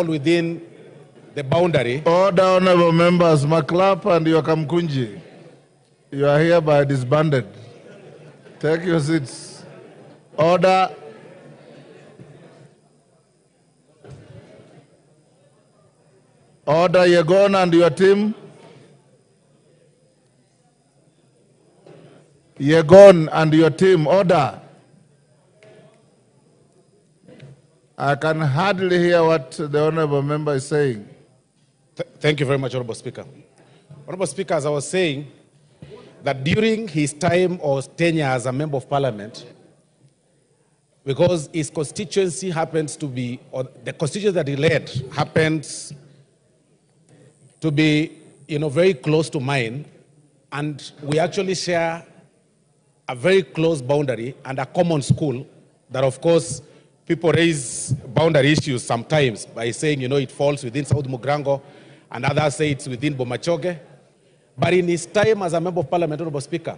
within the boundary. Order, honorable members. Maklap and Yokamkunji, you are hereby disbanded. Take your seats. Order. Order, Yegon and your team. Yegon and your team, order. I can hardly hear what the honorable member is saying. Thank you very much, Honorable Speaker. Honorable Speaker, as I was saying, that during his time or tenure as a member of parliament, because his constituency happens to be, or the constituency that he led happens to be, very close to mine, and we actually share a very close boundary and a common school that, of course, people raise boundary issues sometimes by saying, it falls within South Mugrango, and others say it's within Bomachoge. But in his time as a member of parliament, Honorable Speaker,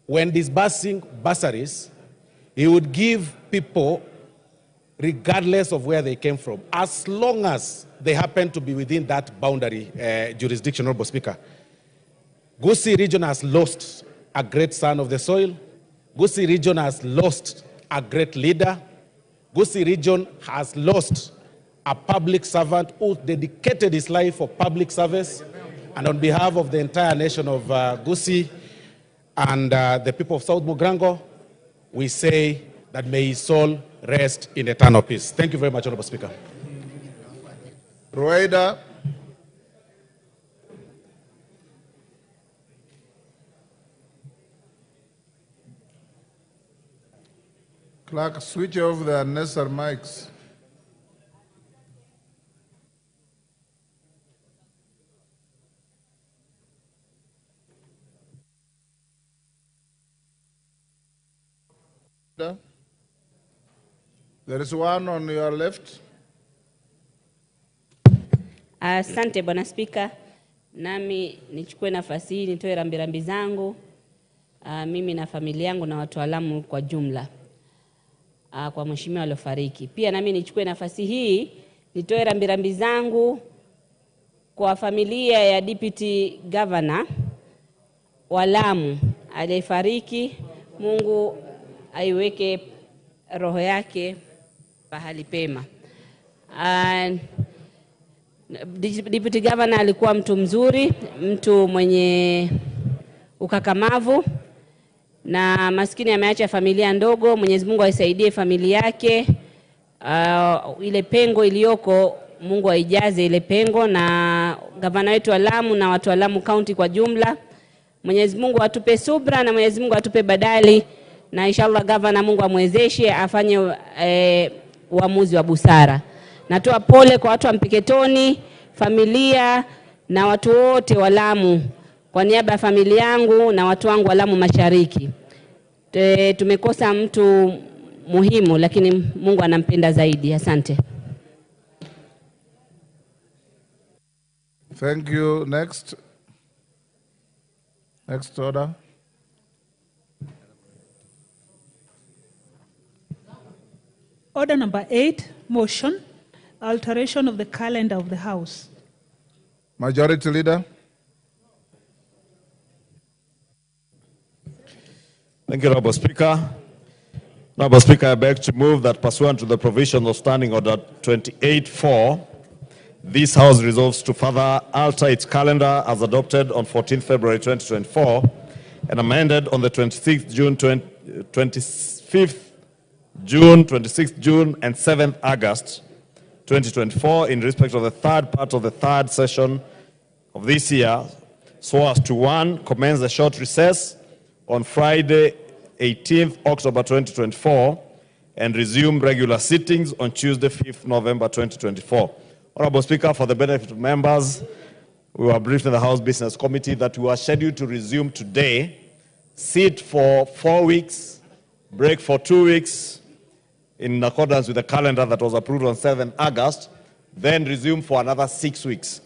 when disbursing bursaries, he would give people regardless of where they came from, as long as they happen to be within that boundary jurisdiction, Honorable Speaker. Gusii region has lost a great son of the soil. Gusii region has lost a great leader. Gusii region has lost a public servant who dedicated his life for public service. And on behalf of the entire nation of Gusii and the people of South Mugrango, we say that may his soul rest in eternal peace. Thank you very much, Honorable Speaker. Rueda. Clerk, switch off the unnecessary mics. There is one on your left. Asante Bwana Spika, nami nichukue nafasi hii nitoe rambirambi zangu mimi na familia yangu na wataalamu kwa jumla kwa mheshimiwa aliofariki. Pia nami nichukue nafasi hii nitoe rambirambi zangu kwa familia ya Deputy Governor wa Lamu aliyefariki. Mungu aiweke roho yake pahali pema. Deputy Governor alikuwa mtu mzuri, mtu mwenye ukakamavu, na maskini ameacha familia ndogo. Mwenyezi Mungu aisaidie familia yake, ile pengo iliyoko Mungu aijaze ile pengo, na gavana wetu wa Lamu na watu wa Lamu County kwa jumla, Mwenyezi Mungu atupe subra na Mwenyezi Mungu atupe badali, na inshallah gavana Mungu amwezeshe afanye uamuzi wa busara. Natoa pole kwa watu wa Mpeketoni, familia na watu wote wa Lamu kwa niaba ya familia yangu na watu wangu wa Lamu Mashariki. Tumekosa mtu muhimu, lakini Mungu anampenda zaidi. Asante. Thank you. Next order. Order number 8, motion, alteration of the calendar of the House. Majority Leader. Thank you, Honorable Speaker. Honorable Speaker, I beg to move that pursuant to the provisions of Standing Order 28.4, this House resolves to further alter its calendar as adopted on 14th February 2024 and amended on the 26th June, 25th June, 26th June, and 7th August 2024 in respect of the third part of the third session of this year, so as to 1, commence the short recess on Friday, 18th October 2024, and resume regular sittings on Tuesday, 5th November 2024. Honorable Speaker, for the benefit of members, we were briefed in the House Business Committee that we are scheduled to resume today, sit for 4 weeks, break for 2 weeks, in accordance with the calendar that was approved on 7th August, then resume for another 6 weeks.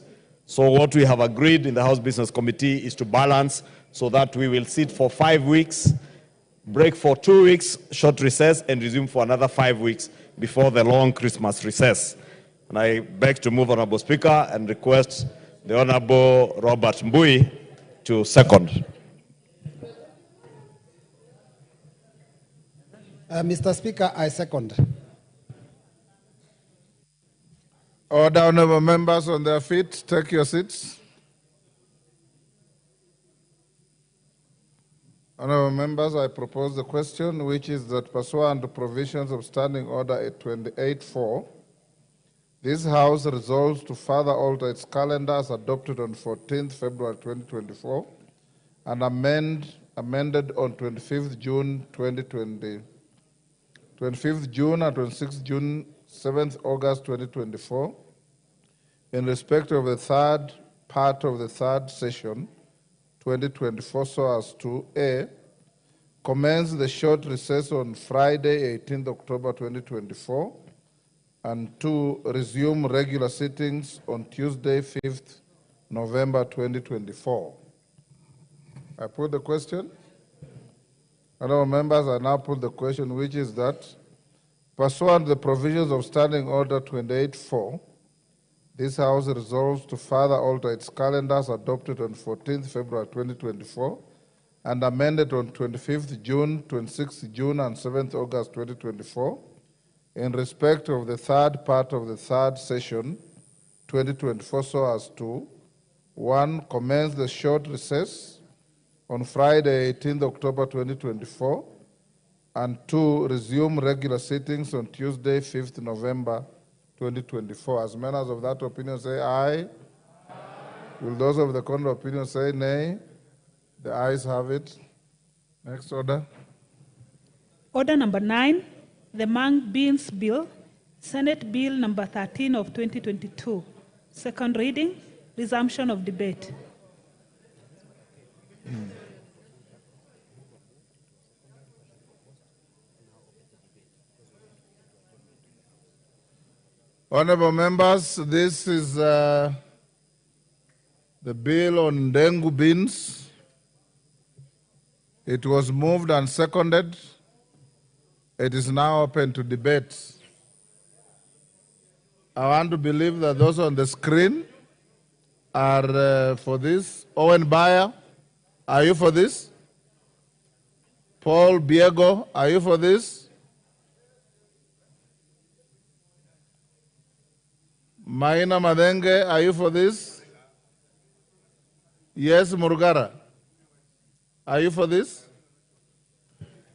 So what we have agreed in the House Business Committee is to balance so that we will sit for 5 weeks, break for 2 weeks, short recess, and resume for another 5 weeks before the long Christmas recess. And I beg to move, Honorable Speaker, and request the Honorable Robert Mbui to second. Mr. Speaker, I second. Order, honorable members on their feet. Take your seats. Honorable members, I propose the question, which is that pursuant to provisions of Standing Order 28-4, this House resolves to further alter its calendar as adopted on 14th February 2024 and amended on 25th June 2020, 25th June and 26th June, 7th August 2024, in respect of the third part of the third session 2024, so as to A, commence the short recess on Friday, 18th October 2024, and 2, resume regular sittings on Tuesday, 5th November 2024. I put the question. Honorable members, I now put the question, which is that pursuant to the provisions of Standing Order 28-4, this House resolves to further alter its calendars adopted on 14th February 2024 and amended on 25th June, 26th June, and 7th August 2024 in respect of the third part of the third session 2024, so as to 1, commence the short recess on Friday, 18th October 2024, and 2, resume regular sittings on Tuesday, 5th November 2024. As members of that opinion say aye. Will those of the contrary opinion say nay? The ayes have it. Next order. Order number 9, the Mung Beans Bill, Senate Bill number 13 of 2022. Second reading, resumption of debate. Honorable members, this is the bill on dengue beans. It was moved and seconded. It is now open to debate. I want to believe that those on the screen are for this. Owen Bayer, are you for this? Paul Biego, are you for this? Maina Madenge, are you for this? Yes, Murugara, are you for this?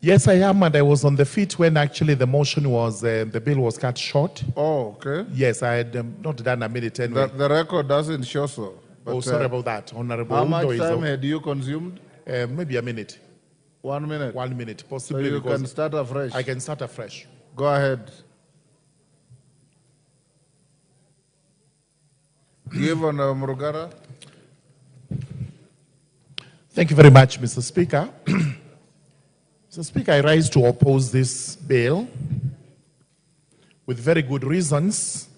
Yes, I am, and I was on the feet when actually the motion was, the bill was cut short. Oh, okay. Yes, I had not done a minute anyway. The record doesn't show so. But, sorry about that, Honorable. How much time had you consumed? Maybe a minute. 1 minute? 1 minute, possibly. So you can start afresh? I can start afresh. Go ahead. Give on Murugara. Thank you very much, Mr. Speaker. Mr. Speaker, I rise to oppose this bill with very good reasons,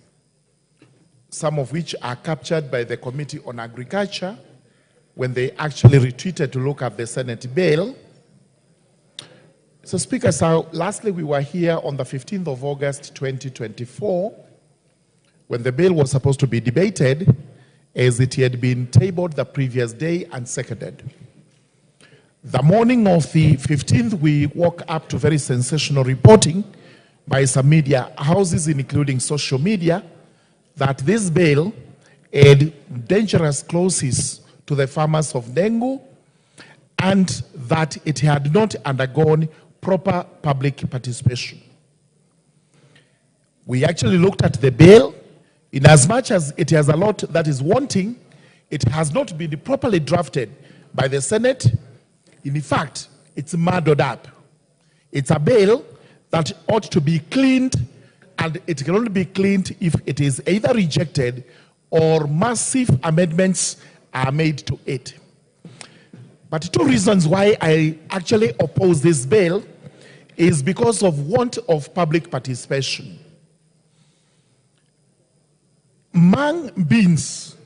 some of which are captured by the Committee on Agriculture when they actually retreated to look at the Senate bill. So, Speaker, so lastly, we were here on the 15th of August 2024 when the bill was supposed to be debated, as it had been tabled the previous day and seconded. The morning of the 15th, we woke up to very sensational reporting by some media houses, including social media, that this bill had dangerous clauses to the farmers of dengue and that it had not undergone proper public participation. We actually looked at the bill. In as much as it has a lot that is wanting, it has not been properly drafted by the Senate. In fact, it's muddled up. It's a bill that ought to be cleaned, and it can only be cleaned if it is either rejected or massive amendments are made to it. But 2 reasons why I actually oppose this bill is because of want of public participation. Mung beans,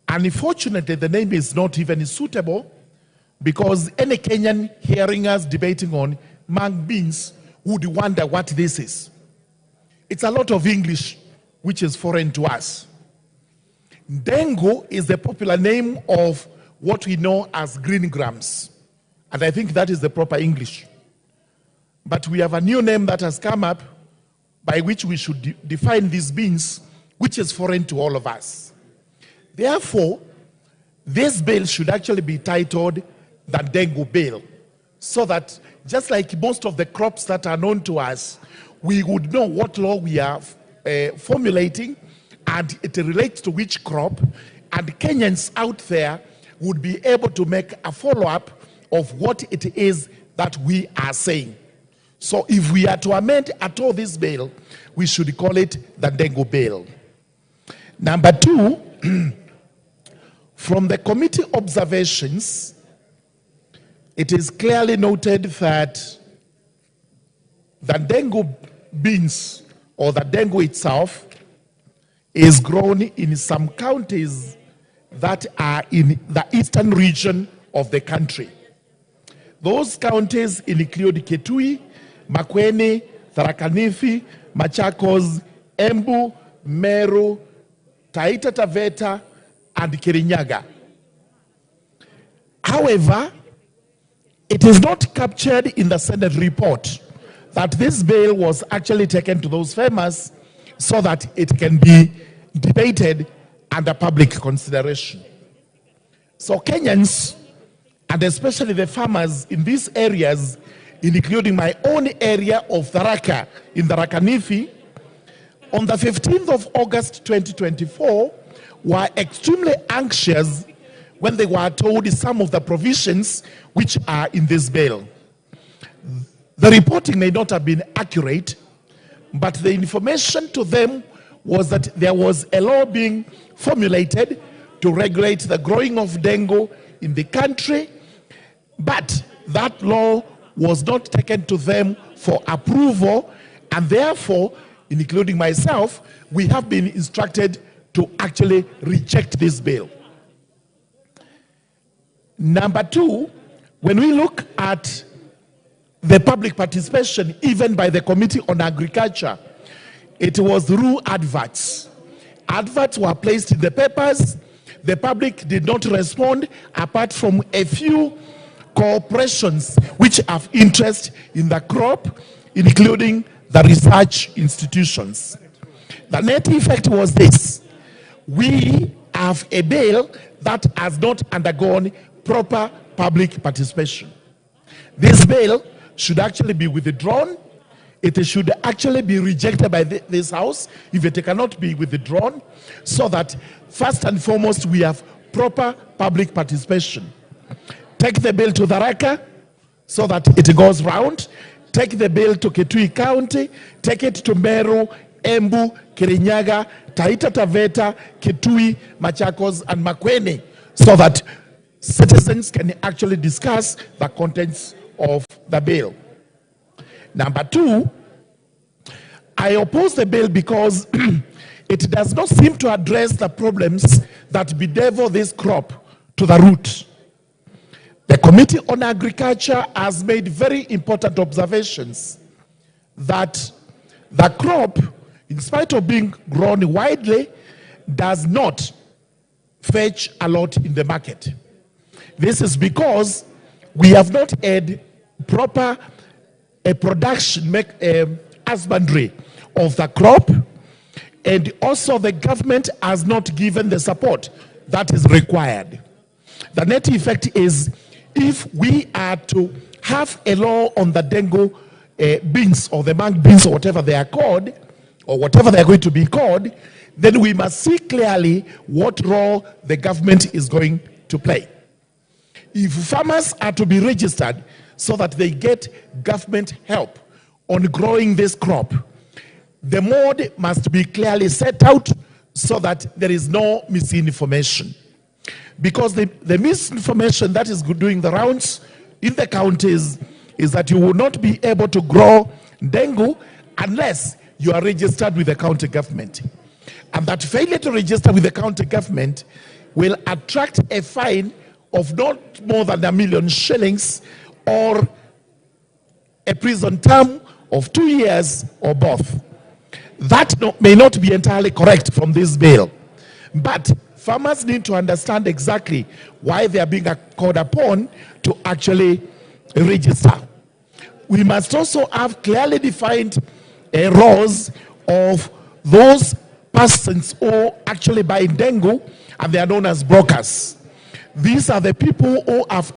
unfortunately, the name is not even suitable because any Kenyan hearing us debating on mung beans would wonder what this is. It's a lot of English which is foreign to us. Dengu is the popular name of what we know as green grams. And I think that is the proper English. But we have a new name that has come up by which we should define these beans, which is foreign to all of us. Therefore, this bill should actually be titled the Dengu Bill, so that just like most of the crops that are known to us, we would know what law we are formulating and it relates to which crop, and Kenyans out there would be able to make a follow-up of what it is that we are saying. So if we are to amend at all this bill, we should call it the Dengu Bill. Number two, from the committee observations, it is clearly noted that the Dengu beans, or the Dengu itself, is grown in some counties that are in the eastern region of the country. Those counties include Kitui, Makueni, Tharaka Nithi, Machakos, Embu, Meru, Taita Taveta, and Kirinyaga. However, it is not captured in the Senate report that this bill was actually taken to those farmers so that it can be debated under public consideration. So Kenyans, and especially the farmers in these areas, including my own area of Tharaka, in Tharaka Nithi, on the 15th of August 2024, were extremely anxious when they were told some of the provisions which are in this bill. The reporting may not have been accurate, but the information to them was that there was a law being formulated to regulate the growing of dengue in the country, but that law was not taken to them for approval, and therefore, including myself, we have been instructed to actually reject this bill. Number two, when we look at the public participation, even by the Committee on Agriculture, it was through adverts. Adverts were placed in the papers. The public did not respond, apart from a few corporations which have interest in the crop, including the research institutions. The net effect was this: we have a bill that has not undergone proper public participation. This bill should actually be withdrawn. It should actually be rejected by this House if it cannot be withdrawn, so that first and foremost we have proper public participation. Take the bill to Tharaka so that it goes round. Take the bill to Kitui County. Take it to Meru, Embu, Kirinyaga, Taita Taveta, Kitui, Machakos, and Makueni, so that citizens can actually discuss the contents of the bill. Number two, I oppose the bill because it does not seem to address the problems that bedevil this crop to the root. The Committee on Agriculture has made very important observations that the crop, in spite of being grown widely, does not fetch a lot in the market. This is because we have not had proper production, husbandry of the crop, and also the government has not given the support that is required. The net effect is, if we are to have a law on the dengue beans, or the mang beans, or whatever they are called, or whatever they are going to be called, then we must see clearly what role the government is going to play. If farmers are to be registered so that they get government help on growing this crop, the mode must be clearly set out so that there is no misinformation. Because the misinformation that is doing the rounds in the counties is that you will not be able to grow dengue unless you are registered with the county government. And that failure to register with the county government will attract a fine of not more than 1 million shillings or a prison term of 2 years or both. That may not be entirely correct from this bill. But farmers need to understand exactly why they are being called upon to actually register. We must also have clearly defined roles of those persons who actually buy dengu, and they are known as brokers. These are the people who have